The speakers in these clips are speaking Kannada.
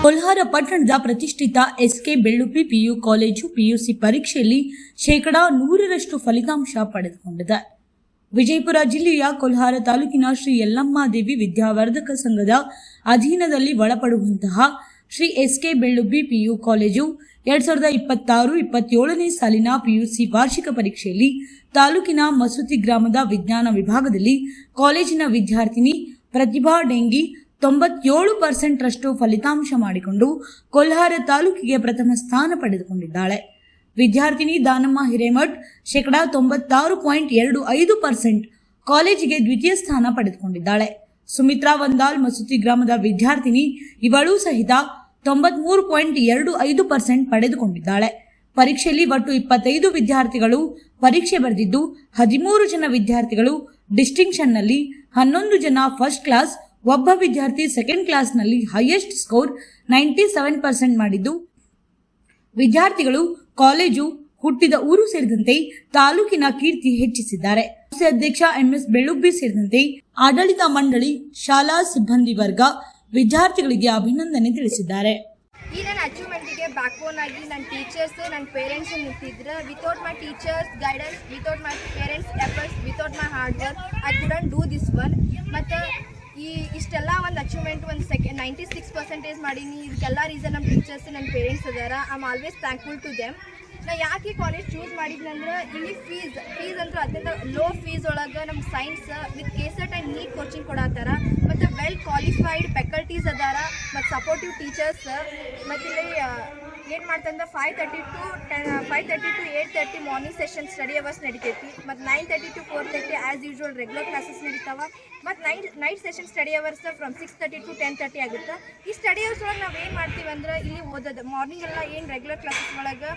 ಕೋಲಾರ ಪಟ್ಟಣದ ಪ್ರತಿಷ್ಠಿತ ಎಸ್ಕೆ ಬೆಳ್ಳುಪ್ಪಿ ಪಿಯು ಕಾಲೇಜು ಪಿಯುಸಿ ಪರೀಕ್ಷೆಯಲ್ಲಿ 100% ಫಲಿತಾಂಶ ಪಡೆದುಕೊಂಡಿದೆ. ವಿಜಯಪುರ ಜಿಲ್ಲೆಯ ಕೋಲಾರ ತಾಲೂಕಿನ ಶ್ರೀ ಯಲ್ಲಮ್ಮಾದೇವಿ ವಿದ್ಯಾವರ್ಧಕ ಸಂಘದ ಅಧೀನದಲ್ಲಿ ಒಳಪಡುವಂತಹ ಶ್ರೀ ಎಸ್ಕೆ ಬೆಳ್ಳುಪ್ಪಿ ಪಿಯು ಕಾಲೇಜು 2026-27ನೇ ಸಾಲಿನ ಪಿಯುಸಿ ವಾರ್ಷಿಕ ಪರೀಕ್ಷೆಯಲ್ಲಿ ತಾಲೂಕಿನ ಮಸೂತಿ ಗ್ರಾಮದ ವಿಜ್ಞಾನ ವಿಭಾಗದಲ್ಲಿ ಕಾಲೇಜಿನ ವಿದ್ಯಾರ್ಥಿನಿ ಪ್ರತಿಭಾ ಡೆಂಗಿ 97% ಫಲಿತಾಂಶ ಮಾಡಿಕೊಂಡು ಕೋಲಾರ ತಾಲೂಕಿಗೆ ಪ್ರಥಮ ಸ್ಥಾನ ಪಡೆದುಕೊಂಡಿದ್ದಾಳೆ. ವಿದ್ಯಾರ್ಥಿನಿ ದಾನಮ್ಮ ಹಿರೇಮಠ್ 96.25% ಕಾಲೇಜಿಗೆ ದ್ವಿತೀಯ ಸ್ಥಾನ ಪಡೆದುಕೊಂಡಿದ್ದಾಳೆ. ಸುಮಿತ್ರಾ ವಂದಾಲ್ ಮಸೂತಿ ಗ್ರಾಮದ ವಿದ್ಯಾರ್ಥಿನಿ ಇವಳು ಸಹಿತ 93.25% ಪಡೆದುಕೊಂಡಿದ್ದಾಳೆ. ಪರೀಕ್ಷೆಯಲ್ಲಿ ಒಟ್ಟು 25 ವಿದ್ಯಾರ್ಥಿಗಳು ಪರೀಕ್ಷೆ ಬರೆದಿದ್ದು 13 ಜನ ವಿದ್ಯಾರ್ಥಿಗಳು ಡಿಸ್ಟಿಂಕ್ಷನ್ನಲ್ಲಿ, 11 ಜನ ಫಸ್ಟ್ ಕ್ಲಾಸ್, ಒಬ್ಬ ವಿದ್ಯಾರ್ಥಿ ಸೆಕೆಂಡ್ ಕ್ಲಾಸ್ನಲ್ಲಿ ಹೈಯೆಸ್ಟ್ ಸ್ಕೋರ್ 97% ಮಾಡಿದ್ದು, ವಿದ್ಯಾರ್ಥಿಗಳು ಕಾಲೇಜು ಹುಟ್ಟಿದ ಊರು ಸೇರಿದಂತೆ ತಾಲೂಕಿನ ಕೀರ್ತಿ ಹೆಚ್ಚಿಸಿದ್ದಾರೆ. ಅಧ್ಯಕ್ಷ ಎಂಎಸ್ ಬೆಳ್ಳುಬ್ಬಿ ಸೇರಿದಂತೆ ಆಡಳಿತ ಮಂಡಳಿ, ಶಾಲಾ ಸಿಬ್ಬಂದಿ ವರ್ಗ ವಿದ್ಯಾರ್ಥಿಗಳಿಗೆ ಅಭಿನಂದನೆ ತಿಳಿಸಿದ್ದಾರೆ. ಈ ನನ್ನ ಅಚೀವ್ಮೆಂಟಿಗೆ ಬ್ಯಾಕ್ ಬೋನ್ ಆಗಿ ನನ್ನ ಟೀಚರ್ಸ್, ನನ್ನ ಪೇರೆಂಟ್ಸ್ ನಿಂತಿದ್ರು. Without my teachers guidance, without my parents efforts, without my hard work I couldn't do this one. ಮತ್ತು ಇಷ್ಟೆಲ್ಲ ಒಂದು ಅಚೀವ್ಮೆಂಟ್ ಒಂದು 96% ಮಾಡೀನಿ. ಇದಕ್ಕೆಲ್ಲ ರೀಸನ್ ನಮ್ಮ ಟೀಚರ್ಸ್, ನನ್ನ ಪೇರೆಂಟ್ಸ್ ಅದಾರ. I am always thankful to them. ನಾ ಯಾಕೆ ಕಾಲೇಜ್ ಚೂಸ್ ಮಾಡಿದ್ನಂದ್ರೆ ಇಲ್ಲಿ ಫೀಸ್ ಅಂದ್ರೆ ಅತ್ಯಂತ ಲೋ ಫೀಸ್ ಒಳಗೆ ನಮ್ಮ science with KCET and NEET coaching ಕೊಡತ್ತಾರ. ಮತ್ತು ವೆಲ್ ಕ್ವಾಲಿಫೈಡ್ ಫ್ಯಾಕಲ್ಟೀಸ್ ಅದಾರ ಮತ್ತು ಸಪೋರ್ಟಿವ್ ಟೀಚರ್ಸ್. ಮತ್ತು ಇಲ್ಲಿ ಏನು ಮಾಡ್ತಂದ್ರೆ 5:30 to 8:30 morning session study hours ನಡಿತೈತಿ. ಮತ್ತು 9:30 to 4:30 as usual regular classes ನಡೀತಾವೆ. ಮತ್ತು night session study hours from 6:30 to 10:30 ಆಗುತ್ತೆ. ಈ ಸ್ಟಡಿ ಅವರ್ಸ್ ಒಳಗೆ ನಾವು ಏನು ಮಾಡ್ತೀವಿ ಅಂದ್ರೆ ಇಲ್ಲಿ ಓದೋದು. ಮಾರ್ನಿಂಗ್ ಎಲ್ಲ ಏನು ರೆಗ್ಯುಲರ್ ಕ್ಲಾಸಸ್ ಒಳಗೆ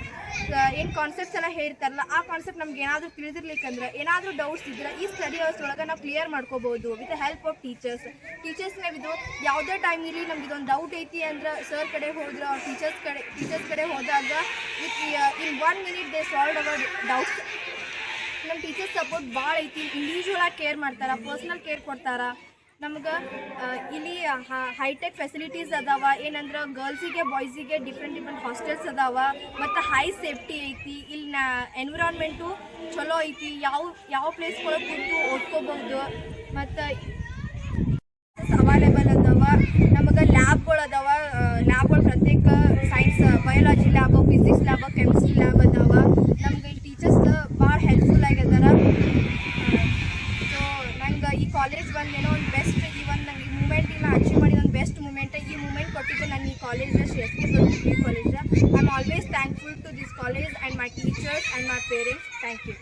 ಏನು ಕಾನ್ಸೆಪ್ಟ್ಸ್ ಎಲ್ಲ ಹೇಳ್ತಾರಲ್ಲ, ಆ ಕಾನ್ಸೆಪ್ಟ್ ನಮ್ಗೆ ಏನಾದರೂ ತಿಳಿದಿರ್ಲಿಕ್ಕಂದ್ರೆ, ಏನಾದರೂ ಡೌಟ್ಸ್ ಇದ್ರೆ ಈ ಸ್ಟಡಿ ಅವರ್ಸ್ ಒಳಗೆ ನಾವು ಕ್ಲಿಯರ್ ಮಾಡ್ಕೋಬೋದು ವಿತ್ ಹೆಲ್ಪ್ ಆಫ್ ಟೀಚರ್ಸ್ನೇ. ಇದು ಯಾವುದೇ ಟೈಮ್ ಇರಲಿ ನಮ್ಗೆ ಇದೊಂದು ಡೌಟ್ ಐತಿ ಅಂದ್ರೆ ಸರ್ ಕಡೆ ಹೋದ್ರೆ ಅವ್ರ ಟೀಚರ್ಸ್ ಕಡೆ ಹೋದಾಗ in 1 minute they solve our doubts. ನಮ್ಮ ಟೀಚರ್ಸ್ ಸಪೋರ್ಟ್ ಭಾಳ ಐತಿ. ಇಂಡಿವಿಜುವಲ್ ಆಗಿ ಕೇರ್ ಮಾಡ್ತಾರೆ, ಪರ್ಸ್ನಲ್ ಕೇರ್ ಕೊಡ್ತಾರೆ ನಮ್ಗೆ. ಇಲ್ಲಿ ಹೈಟೆಕ್ ಫೆಸಿಲಿಟೀಸ್ ಅದಾವ. ಏನಂದ್ರೆ ಗರ್ಲ್ಸಿಗೆ ಬಾಯ್ಸಿಗೆ ಡಿಫ್ರೆಂಟ್ ಹಾಸ್ಟೆಲ್ಸ್ ಅದಾವ. ಮತ್ತು ಹೈ ಸೇಫ್ಟಿ ಐತಿ. ಇಲ್ಲಿ ಎನ್ವಿರಾನ್ಮೆಂಟು ಚಲೋ ಐತಿ. ಯಾವ ಪ್ಲೇಸ್ಗಳಿಗೆ ಕೂತು ಓದ್ಕೋಬಹುದು. ಮತ್ತು ಅವೈಲೇಬಲ್ ಅದಾವ. ನಮಗೆ ಲ್ಯಾಬ್ಗಳು ಅದಾವ. ಲ್ಯಾಬ್ಗಳು ಪ್ರತ್ಯೇಕ science, biology lab, physics lab, chemistry lab ಅದಾವ. ನಮ್ಗೆ ಇಲ್ಲಿ ಟೀಚರ್ಸ್ ಭಾಳ ಹೆಲ್ಪ್ಫುಲ್ ಆಗಿದಾರ. ಸೊ ನಂಗೆ ಈ ಕಾಲೇಜ್ ಬಂದೇನೋ ಒಂದು ಬೆಸ್ಟ್, ಈ ಒಂದು ನಂಗೆ ಈ ಮೂಮೆಂಟ್ ನಾ ಅಚೀವ್ ಮಾಡಿದ ಒಂದು ಬೆಸ್ಟ್ ಮೂಮೆಂಟ್. ಈ ಮೂಮೆಂಟ್ ಕೊಟ್ಟಿದ್ದು ನನ್ನ ಈ college Shri SK Belluppi college. I am always thankful to this college and my teachers and my parents. Thank you.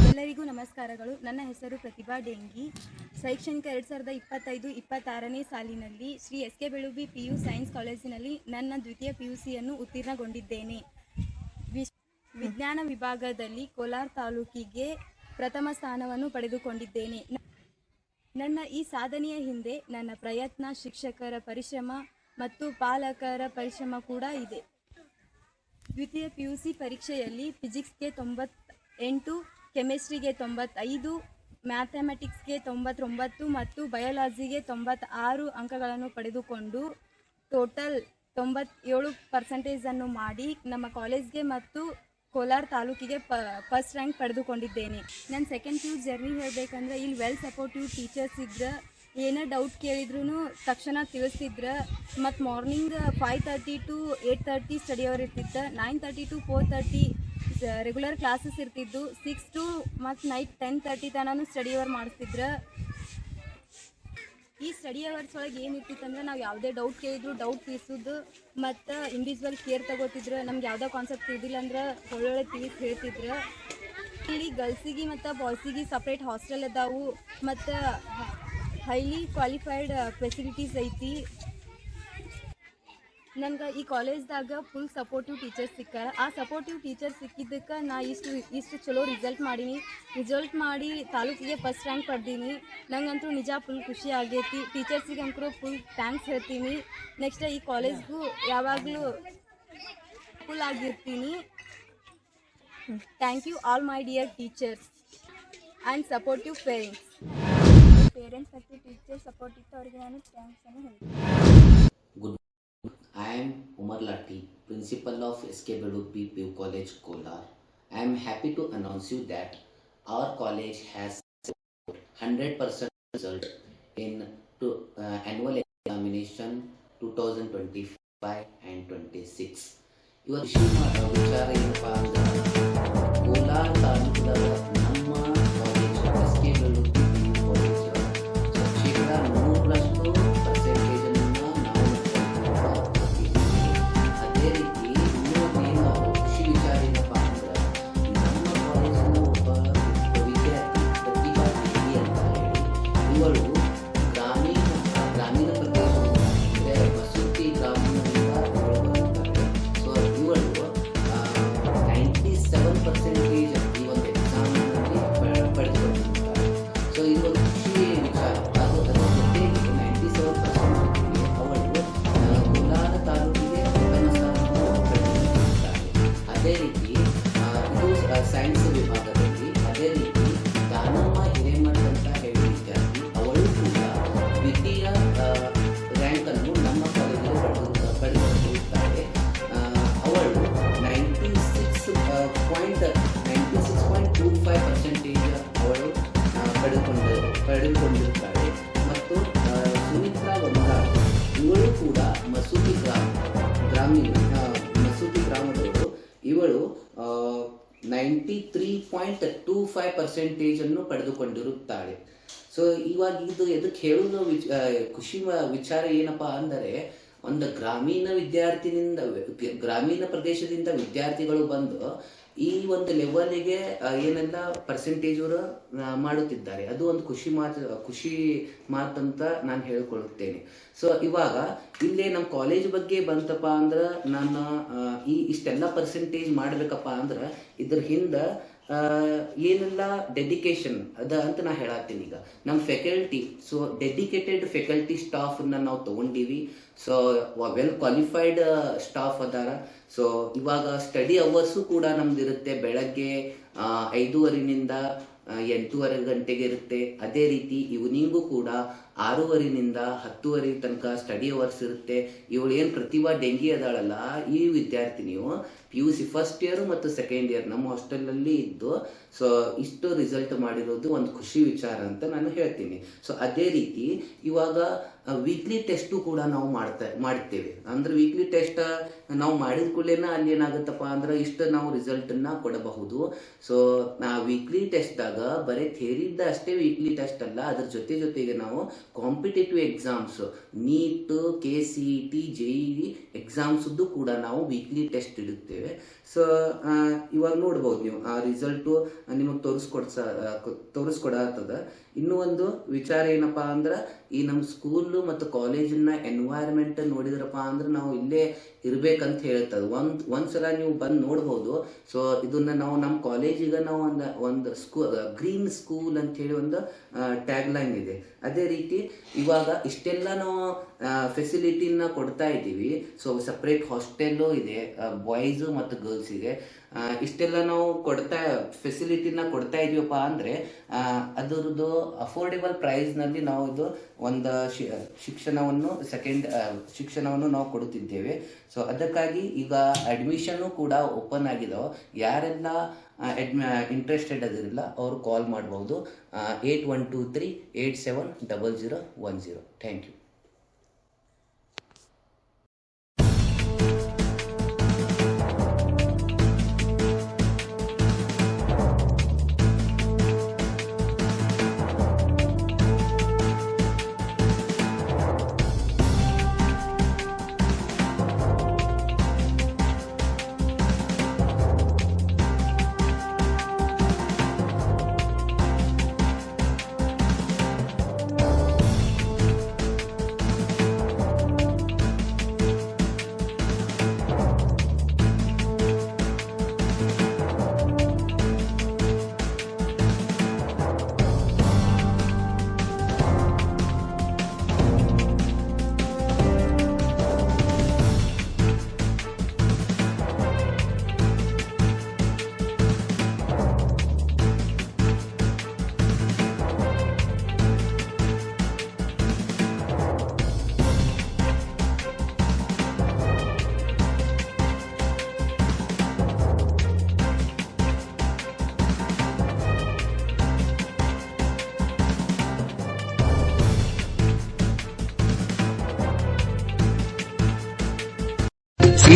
ಎಲ್ಲರಿಗೂ ನಮಸ್ಕಾರಗಳು. ನನ್ನ ಹೆಸರು ಪ್ರತಿಭಾ ಡೆಂಗಿ. ಶೈಕ್ಷಣಿಕ 2025-26ನೇ ಸಾಲಿನಲ್ಲಿ Shri SK Bellubbi PU science ಕಾಲೇಜಿನಲ್ಲಿ ನನ್ನ ದ್ವಿತೀಯ PUCಯನ್ನು ಉತ್ತೀರ್ಣಗೊಂಡಿದ್ದೇನೆ. ವಿಜ್ಞಾನ ವಿಭಾಗದಲ್ಲಿ ಕೋಲಾರ ತಾಲೂಕಿಗೆ ಪ್ರಥಮ ಸ್ಥಾನವನ್ನು ಪಡೆದುಕೊಂಡಿದ್ದೇನೆ. ನನ್ನ ಈ ಸಾಧನೆಯ ಹಿಂದೆ ನನ್ನ ಪ್ರಯತ್ನ, ಶಿಕ್ಷಕರ ಪರಿಶ್ರಮ ಮತ್ತು ಪಾಲಕರ ಪರಿಶ್ರಮ ಕೂಡ ಇದೆ. ದ್ವಿತೀಯ PUC ಪರೀಕ್ಷೆಯಲ್ಲಿ ಫಿಸಿಕ್ಸ್ಗೆ 98, ಕೆಮಿಸ್ಟ್ರಿಗೆ 95, ಮ್ಯಾಥಮೆಟಿಕ್ಸ್ಗೆ 99 ಮತ್ತು ಬಯಾಲಜಿಗೆ 96 ಅಂಕಗಳನ್ನು ಪಡೆದುಕೊಂಡು ಟೋಟಲ್ 97% ಮಾಡಿ ನಮ್ಮ ಕಾಲೇಜ್ಗೆ ಮತ್ತು ಕೋಲಾರ ತಾಲೂಕಿಗೆ ಫಸ್ಟ್ ರ್ಯಾಂಕ್ ಪಡೆದುಕೊಂಡಿದ್ದೇನೆ. ನನ್ನ ಸೆಕೆಂಡ್ PU ಜರ್ನಿ ಹೇಳಬೇಕಂದ್ರೆ ಇಲ್ಲಿ ವೆಲ್ ಸಪೋರ್ಟಿವ್ ಟೀಚರ್ಸ್ ಇದ್ರೆ, ಏನೇ ಡೌಟ್ ಕೇಳಿದ್ರು ತಕ್ಷಣ ತಿಳಿಸ್ತಿದ್ರು. ಮತ್ತು ಮಾರ್ನಿಂಗ್ 5:30 to 8:30 ಸ್ಟಡಿ ಅವರ್ ಇರ್ತಿತ್ತು. 9:30 to 4:30 ರೆಗ್ಯುಲರ್ ಕ್ಲಾಸಸ್ ಇರ್ತಿದ್ದು. 6 to ಮತ್ತು ನೈಟ್ 10:30 ತನೂ ಸ್ಟಡಿ ಅವರ್ ಮಾಡಿಸ್ತಿದ್ರು. ಈ ಸ್ಟಡಿ ಅವರ್ಸ್ ಒಳಗೆ ಏನಿರ್ತಿತ್ತು ಅಂದ್ರೆ ನಾವು ಯಾವುದೇ ಡೌಟ್ ಕೇಳಿದ್ರು ಡೌಟ್ ತಿಳಿಸೋದು ಮತ್ತು ಇಂಡಿವಿಜುವಲ್ ಕೇರ್ ತಗೋತಿದ್ರು. ನಮ್ಗೆ ಯಾವುದೋ ಕಾನ್ಸೆಪ್ಟ್ ತಿಳಿದಿಲ್ಲ ಅಂದ್ರೆ ಒಳ್ಳೊಳ್ಳೆ ತಿಳಿಸಿ ಹೇಳ್ತಿದ್ರು. ಇಲ್ಲಿ ಗರ್ಲ್ಸಿಗೆ ಮತ್ತು ಬಾಯ್ಸಿಗೆ ಸಪ್ರೇಟ್ ಹಾಸ್ಟೆಲ್ ಅದಾವು ಮತ್ತು ಹೈಲಿ ಕ್ವಾಲಿಫೈಡ್ ಫೆಸಿಲಿಟೀಸ್ ಐತಿ. ನನಗೆ ಈ ಕಾಲೇಜ್ದಾಗ ಫುಲ್ ಸಪೋರ್ಟಿವ್ ಟೀಚರ್ಸ್ ಸಿಕ್ಕಾರ. ಆ ಸಪೋರ್ಟಿವ್ ಟೀಚರ್ಸ್ ಸಿಕ್ಕಿದ್ದಕ್ಕೆ ನಾ ಇಷ್ಟು ಚಲೋ ರಿಸಲ್ಟ್ ಮಾಡಿ ತಾಲೂಕಿಗೆ ಫಸ್ಟ್ ರ್ಯಾಂಕ್ ಪಡೆದೀನಿ. ನಂಗಂತೂ ನಿಜ ಫುಲ್ ಖುಷಿ ಆಗೈತಿ. ಟೀಚರ್ಸಿಗೆ ಅಂತೂ ಫುಲ್ ಥ್ಯಾಂಕ್ಸ್ ಹೇಳ್ತೀನಿ. ನೆಕ್ಸ್ಟ್ ಈ ಕಾಲೇಜ್ಗೂ ಯಾವಾಗಲೂ ಫುಲ್ ಆಗಿರ್ತೀನಿ. Thank you all my dear teachers and supportive parents ಮತ್ತು ಟೀಚರ್ ಸಪೋರ್ಟ್ ಇತ್ತು, ಅವರಿಗೆ ನಾನು ಥ್ಯಾಂಕ್ಸನ್ನು ಹೇಳ್ತೀನಿ. Amar Lathi, Principal of SK Belupi PU College, Kolar. I am happy to announce you that our college has 100% result in annual examination 2025 and 26. Your ವಿಚಾರ ಏನಪ್ಪಾ ಅಂದ್ರೆ ಕೋಲಾರ ತಾಲೂಕಿನ ನಮ್ಮ college SK Belupi PU College ಶೇಕಡ 100% ಪರ್ಸೆಂಟೇಜನ್ನು ನಾವು ಕೊಟ್ಟಿದ್ದೀವಿ. ಅದೇ ರೀತಿ ಇನ್ನೊಂದೇನು ಖುಷಿ ವಿಚಾರ ಏನಪ್ಪಾ ಅಂದ್ರೆ ನಮ್ಮ ಕಾಲೇಜಿನ ಒಬ್ಬ ವಿದ್ಯಾರ್ಥಿ ಪ್ರತಿಭಾ ದೇವಿ ಅಂತ ಹೇಳಿ ಇವಳು ಗ್ರಾಮೀಣ ಪ್ರದೇಶದಿಂದ ಅಂದರೆ ಮಸೂತಿ ಗ್ರಾಮೀಣದಿಂದ ಇವಳು ಬಂದಿದ್ದಾರೆ. ಸೊ ಇವಳು 97% ಈ ಒಂದು ಎಕ್ಸಾಮ್ನಲ್ಲಿ ಪಡೆದುಕೊಂಡಿದ್ದಾರೆ. ಸೊ ಇದು ಒಂದು ಖುಷಿಯ ವಿಚಾರ. ಅದರ ಜೊತೆಗೆ 97% ಅವಳು ಕೋಲಾರ ತಾಲೂಕಿಗೆ ಪ್ರಥಮ ಸ್ಥಾನವನ್ನು ಪಡೆದುಕೊಂಡಿದ್ದಾರೆ. ಅದೇ ರೀತಿ ಇದು ಸೈನ್ಸ್ ವಿಭಾಗದಲ್ಲಿ. ಅದೇ ರೀತಿ ದಾನಮ್ಮ ಹಿರೇಮಠ ಅಂತ ಹೇಳಿ ವಿದ್ಯಾರ್ಥಿ ಅವಳು ಕೂಡ ದ್ವಿತೀಯ ರ್ಯಾಂಕನ್ನು ನಮ್ಮ ಕಾಲೇಜಿಗೆ ಪಡೆದುಕೊಂಡಿರುತ್ತಾರೆ. ಅವಳು 96.25% ಅವಳು ಪಡೆದುಕೊಂಡಿರುತ್ತಾಳೆ. ಮತ್ತು ಸುಮಿತ್ರಾ ವಂಗಾರ್ ಇವಳು ಕೂಡ ಮಸೂತಿ ಗ್ರಾಮದವರು. ಇವಳು 93.25% ಅನ್ನು ಪಡೆದುಕೊಂಡಿರುತ್ತಾಳೆ. ಸೊ ಇವಾಗ ಇದು ಎದಕ್ಕೆ ಹೇಳೋದು ಖುಷಿ ವಿಚಾರ ಏನಪ್ಪಾ ಅಂದರೆ ಒಂದು ಗ್ರಾಮೀಣ ಪ್ರದೇಶದಿಂದ ವಿದ್ಯಾರ್ಥಿಗಳು ಬಂದು ಈ ಒಂದು ಲೆವೆಲಿಗೆ ಏನೆಲ್ಲ ಪರ್ಸೆಂಟೇಜ್ ಅವರು ಮಾಡುತ್ತಿದ್ದಾರೆ. ಅದು ಒಂದು ಖುಷಿ ಮಾತಂತ ನಾನು ಹೇಳ್ಕೊಳ್ಳುತ್ತೇನೆ. ಸೊ ಇವಾಗ ಇಲ್ಲೇ ನಮ್ಮ ಕಾಲೇಜ್ ಬಗ್ಗೆ ಬಂತಪ್ಪ ಅಂದ್ರೆ ನಾನು ಇಷ್ಟೆಲ್ಲ ಪರ್ಸೆಂಟೇಜ್ ಮಾಡಬೇಕಪ್ಪ ಅಂದ್ರೆ ಇದ್ರ ಹಿಂದೆ ಏನೆಲ್ಲ ಡೆಡಿಕೇಶನ್ ಅದ ಅಂತ ನಾ ಹೇಳತ್ತೀನಿ. ಈಗ ನಮ್ಮ ಫ್ಯಾಕಲ್ಟಿ, ಸೊ ಡೆಡಿಕೇಟೆಡ್ ಫ್ಯಾಕಲ್ಟಿ ಸ್ಟಾಫನ್ನ ನಾವು ತೊಗೊಂಡೀವಿ. ಸೊ ವೆಲ್ ಕ್ವಾಲಿಫೈಡ್ ಸ್ಟಾಫ್ ಅದಾರ. ಸೊ ಇವಾಗ ಸ್ಟಡಿ ಅವರ್ಸು ಕೂಡ ನಮ್ದು ಇರುತ್ತೆ. ಬೆಳಗ್ಗೆ 5:30 8:30 ಗಂಟೆಗೆ ಇರುತ್ತೆ. ಅದೇ ರೀತಿ ಈವ್ನಿಂಗು ಕೂಡ 6:30 10:30 ತನಕ ಸ್ಟಡಿ ಅವರ್ಸ್ ಇರುತ್ತೆ. ಇವಳು ಏನು ಪ್ರತಿಭಾ ಡೆಂಗಿ ಅದಾಳಲ್ಲ, ಈ ವಿದ್ಯಾರ್ಥಿನಿಯು PUC ಫಸ್ಟ್ ಇಯರ್ ಮತ್ತು ಸೆಕೆಂಡ್ ಇಯರ್ ನಮ್ಮ ಹಾಸ್ಟೆಲಲ್ಲಿ ಇದ್ದು ಸೊ ಇಷ್ಟು ರಿಸಲ್ಟ್ ಮಾಡಿರೋದು ಒಂದು ಖುಷಿ ವಿಚಾರ ಅಂತ ನಾನು ಹೇಳ್ತೀನಿ. ಸೊ ಅದೇ ರೀತಿ ಇವಾಗ ವೀಕ್ಲಿ ಟೆಸ್ಟು ಕೂಡ ನಾವು ಮಾಡ್ತೇವೆ. ಅಂದ್ರೆ ವೀಕ್ಲಿ ಟೆಸ್ಟ್ ನಾವು ಮಾಡಿದ ಕೂಡಲೇ ಅಲ್ಲಿ ಏನಾಗುತ್ತಪ್ಪ ಅಂದ್ರೆ ಇಷ್ಟು ನಾವು ರಿಸಲ್ಟನ್ನು ಕೊಡಬಹುದು. ಸೊ ವೀಕ್ಲಿ ಟೆಸ್ಟ್ದಾಗ ಬರೀ ಥಿಯರಿದ್ದ ಅಷ್ಟೇ ವೀಕ್ಲಿ ಟೆಸ್ಟ್ ಅಲ್ಲ, ಅದ್ರ ಜೊತೆಗೆ ನಾವು competitive exams NEET, KCET, JEE ಎಕ್ಸಾಮ್ಸ್ದು ಕೂಡ ನಾವು ವೀಕ್ಲಿ ಟೆಸ್ಟ್ ಇಡುತ್ತೇವೆ. ಸೊ ಇವಾಗ ನೋಡ್ಬೋದು ನೀವು ಆ ರಿಸಲ್ಟು ನಿಮಗೆ ತೋರಿಸ್ಕೊಡತ್ತದ. ಇನ್ನೂ ಒಂದು ವಿಚಾರ ಏನಪ್ಪಾ ಅಂದ್ರೆ ಈ ನಮ್ಮ ಸ್ಕೂಲು ಮತ್ತು ಕಾಲೇಜಿನ ಎನ್ವೈರ್ಮೆಂಟ್ ನೋಡಿದ್ರಪ್ಪ ಅಂದ್ರೆ ನಾವು ಇಲ್ಲೇ ಇರ್ಬೇಕಂತ ಹೇಳ್ತದೆ. ಒಂದ್ಸಲ ನೀವು ಬಂದು ನೋಡ್ಬೋದು. ಸೊ ಇದನ್ನ ನಾವು ನಮ್ಮ ಕಾಲೇಜಿಗೆ ನಾವು ಒಂದು ಗ್ರೀನ್ ಸ್ಕೂಲ್ ಅಂತ ಹೇಳಿ ಒಂದು ಟ್ಯಾಗ್ ಲೈನ್ ಇದೆ. ಅದೇ ರೀತಿ ಇವಾಗ ಇಷ್ಟೆಲ್ಲ ನಾವು ಫೆಸಿಲಿಟಿನ ಕೊಡ್ತಾ ಇದ್ದೀವಿ. ಸೊ ಸಪ್ರೇಟ್ ಹಾಸ್ಟೆಲ್ಲು ಇದೆ ಬಾಯ್ಸು ಮತ್ತು ಗರ್ಲ್ಸಿಗೆ. ಇಷ್ಟೆಲ್ಲ ನಾವು ಫೆಸಿಲಿಟಿನ ಕೊಡ್ತಾ ಇದೀವಪ್ಪ ಅಂದರೆ ಅದರದ್ದು ಅಫೋರ್ಡೆಬಲ್ ಪ್ರೈಸ್ನಲ್ಲಿ ನಾವು ಇದು ಒಂದು ಶಿಕ್ಷಣವನ್ನು ನಾವು ಕೊಡುತ್ತಿದ್ದೇವೆ. ಸೊ ಅದಕ್ಕಾಗಿ ಈಗ ಅಡ್ಮಿಷನ್ನು ಕೂಡ ಓಪನ್ ಆಗಿದಾವೆ. ಯಾರೆಲ್ಲ ಇಂಟ್ರೆಸ್ಟೆಡ್ ಅದಿರಲ್ಲ ಅವರು ಕಾಲ್ ಮಾಡ್ಬೋದು 8123870010. Thank you.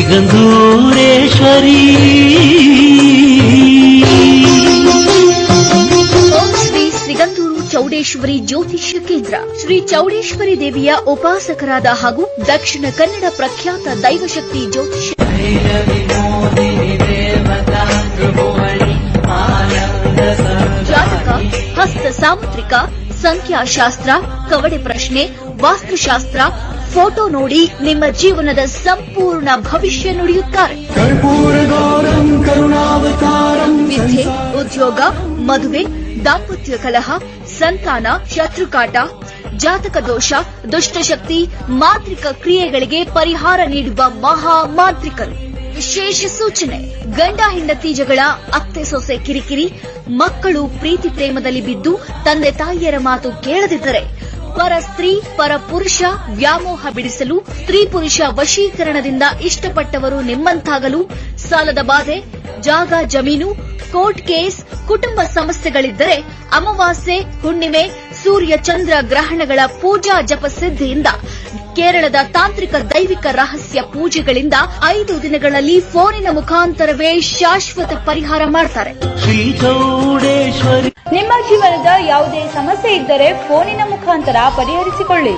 ಸಿಗಂಧೂರೇಶ್ವರಿ. ಓಂ ಶ್ರೀ ಸಿಗಂದೂರು ಚೌಡೇಶ್ವರಿ ಜ್ಯೋತಿಷ್ಯ ಕೇಂದ್ರ. ಶ್ರೀ ಚೌಡೇಶ್ವರಿ ದೇವಿಯ ಉಪಾಸಕರಾದ ಹಾಗೂ ದಕ್ಷಿಣ ಕನ್ನಡ ಪ್ರಖ್ಯಾತ ದೈವಶಕ್ತಿ ಜ್ಯೋತಿಷ್ಯ ಜಾತಕ, ಹಸ್ತ ಸಾಮುದ್ರಿಕ, ಸಂಖ್ಯಾಶಾಸ್ತ್ರ, ಕವಡೆ ಪ್ರಶ್ನೆ, ವಾಸ್ತುಶಾಸ್ತ್ರ, ಫೋಟೋ ನೋಡಿ ನಿಮ್ಮ ಜೀವನದ ಸಂಪೂರ್ಣ ಭವಿಷ್ಯ ನುಡಿಯುತ್ತಾರೆ. ವಿದ್ಯೆ, ಉದ್ಯೋಗ, ಮದುವೆ, ದಾಂಪತ್ಯ ಕಲಹ, ಸಂತಾನ, ಶತ್ರುಕಾಟ, ಜಾತಕ ದೋಷ, ದುಷ್ಟಶಕ್ತಿ, ಮಾಂತ್ರಿಕ ಕ್ರಿಯೆಗಳಿಗೆ ಪರಿಹಾರ ನೀಡುವ ಮಹಾ ಮಾಂತ್ರಿಕರು. ವಿಶೇಷ ಸೂಚನೆ: ಗಂಡ ಹೆಂಡತಿ ಜಗಳ, ಅತ್ತೆ ಸೊಸೆ ಕಿರಿಕಿರಿ, ಮಕ್ಕಳು ಪ್ರೀತಿ ಪ್ರೇಮದಲ್ಲಿ ಬಿದ್ದು ತಂದೆ ತಾಯಿಯರ ಮಾತು ಕೇಳದಿದ್ದರೆ, ಪರ ಸ್ತ್ರೀ ಪರ ಪುರುಷ ವ್ಯಾಮೋಹ ಬಿಡಿಸಲು, ಸ್ತ್ರೀ ಪುರುಷ ವಶೀಕರಣದಿಂದ ಇಷ್ಟಪಟ್ಟವರು ನಿಮ್ಮಂತಾಗಲು, ಸಾಲದ ಬಾಧೆ, ಜಾಗ ಜಮೀನು, ಕೋರ್ಟ್ ಕೇಸ್, ಕುಟುಂಬ ಸಮಸ್ಯೆಗಳಿದ್ದರೆ, ಅಮಾವಾಸ್ಯೆ, ಹುಣ್ಣಿಮೆ, ಸೂರ್ಯ ಚಂದ್ರ ಗ್ರಹಣಗಳ ಪೂಜಾ ಜಪ ಸಿದ್ಧಿಯಿಂದ, ಕೇರಳದ ತಾಂತ್ರಿಕ ದೈವಿಕ ರಹಸ್ಯ ಪೂಜೆಗಳಿಂದ 5 ದಿನಗಳಲ್ಲಿ ಫೋನಿನ ಮುಖಾಂತರವೇ ಶಾಶ್ವತ ಪರಿಹಾರ ಮಾಡ್ತಾರೆ. ಶ್ರೀ ಚೌಡೇಶ್ವರಿ. ನಿಮ್ಮ ಜೀವನದ ಯಾವುದೇ ಸಮಸ್ಯೆ ಇದ್ದರೆ ಫೋನಿನ ಮುಖಾಂತರ ಪರಿಹರಿಸಿಕೊಳ್ಳಿ.